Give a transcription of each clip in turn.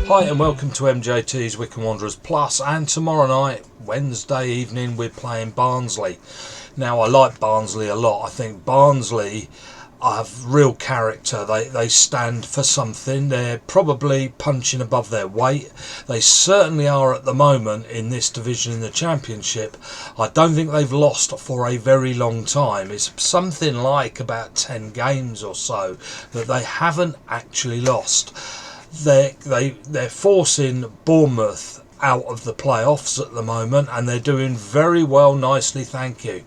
Hi and welcome to MJT's Wycombe Wanderers Plus, and tomorrow night, Wednesday evening, we're playing Barnsley. Now, I like Barnsley a lot. I think Barnsley have real character. They stand for something. They're probably punching above their weight. They certainly are at the moment in this division in the Championship. I don't think they've lost for a very long time. It's something like about 10 games or so that they haven't actually lost. They're forcing Bournemouth out of the playoffs at the moment, and they're doing very well, nicely, thank you.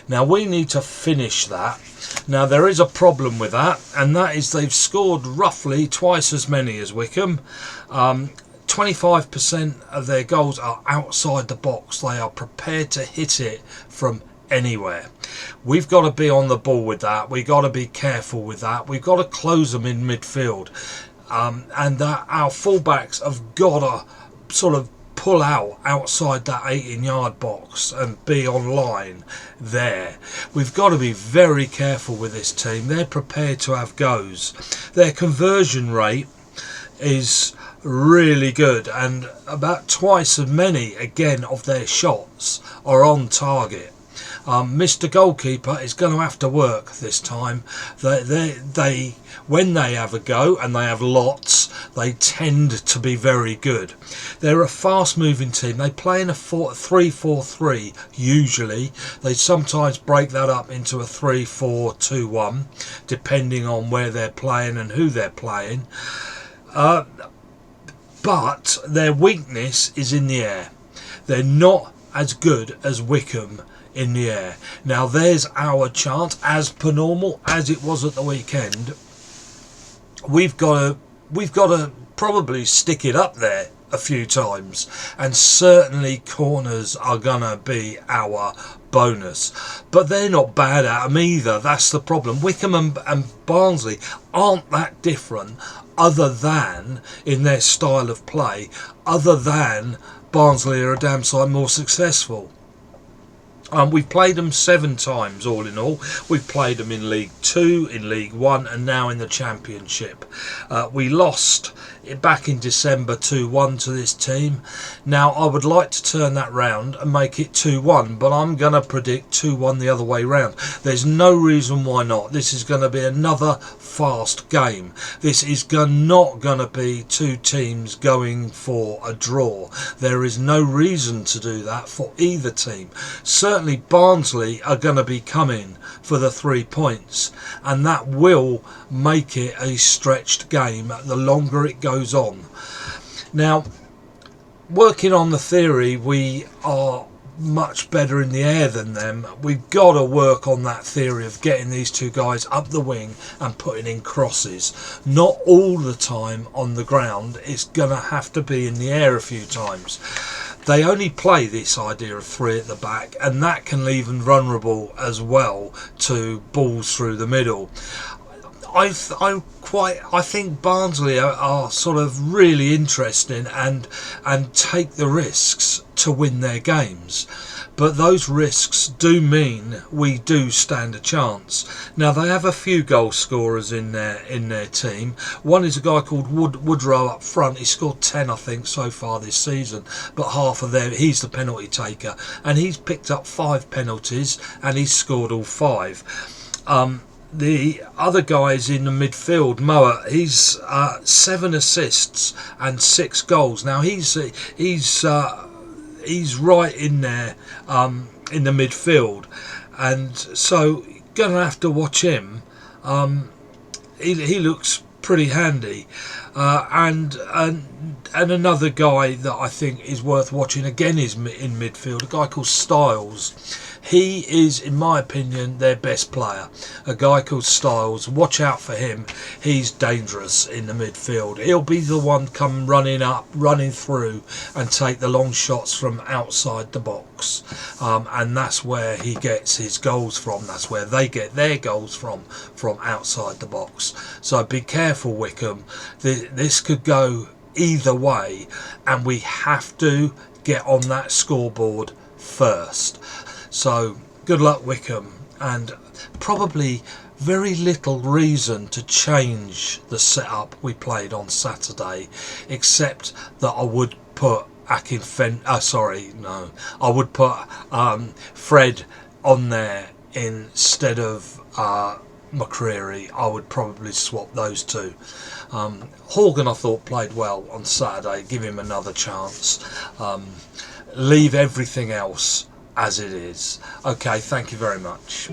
Now we need to finish that. Now there is a problem with that, and that is they've scored roughly twice as many as Wycombe. 25% of their goals are outside the box. They are prepared to hit it from anywhere. We've got to be on the ball with that. We've got to be careful with that. We've got to close them in midfield. And that our fullbacks have got to sort of pull out outside that 18-yard box and be online there. We've got to be very careful with this team. They're prepared to have goes. Their conversion rate is really good, and about twice as many again of their shots are on target. Mr. Goalkeeper is going to have to work this time. They when they have a go, and they have lots, they tend to be very good. They're a fast-moving team. They play in a 3-4-3 usually. They sometimes break that up into a 3-4-2-1, depending on where they're playing and who they're playing. But their weakness is in the air. They're not as good as Wycombe in the air. Now there's our chance, as per normal, as it was at the weekend. We've got to probably stick it up there a few times, and certainly corners are gonna be our bonus, but they're not bad at them either. That's the problem. Wycombe and Barnsley aren't that different, other than in their style of play, other than Barnsley are a damn sight more successful. We've played them 7 times all in all. We've played them in League 2, in League 1 and now in the Championship. We lost back in December 2-1 to this team. Now I would like to turn that round and make it 2-1, but I'm going to predict 2-1 the other way round. There's no reason why not. This is going to be another fast game. This is not going to be two teams going for a draw. There is no reason to do that for either team. Certainly Barnsley are going to be coming for the 3 points, and that will make it a stretched game the longer it goes on. Now, working on the theory, we are much better in the air than them. We've got to work on that theory of getting these two guys up the wing and putting in crosses. Not all the time on the ground. It's going to have to be in the air a few times. They only play this idea of 3 at the back, and that can leave them vulnerable as well to balls through the middle. I think Barnsley are sort of really interesting and take the risks to win their games. But those risks do mean we do stand a chance. Now they have a few goal scorers in their team. One is a guy called Woodrow up front. He scored 10, I think, so far this season. But half of them, he's the penalty taker, and he's picked up 5 penalties and he's scored all 5. The other guys in the midfield, Moa, he's 7 assists and 6 goals. Now he's right in there in the midfield, and so gonna have to watch him. He looks pretty handy, and another guy that I think is worth watching again is in midfield, a guy called Styles. He is, in my opinion, their best player. A guy called Styles. Watch out for him. He's dangerous in the midfield. He'll be the one come running up, running through, and take the long shots from outside the box. And that's where he gets his goals from. That's where they get their goals from outside the box. So be careful, Wycombe. This could go either way, and we have to get on that scoreboard first. So good luck, Wycombe, and probably very little reason to change the setup we played on Saturday, except that I would put I would put Fred on there instead of McCreary. I would probably swap those two. Horgan, I thought, played well on Saturday. Give him another chance. Leave everything else as it is. Okay, thank you very much.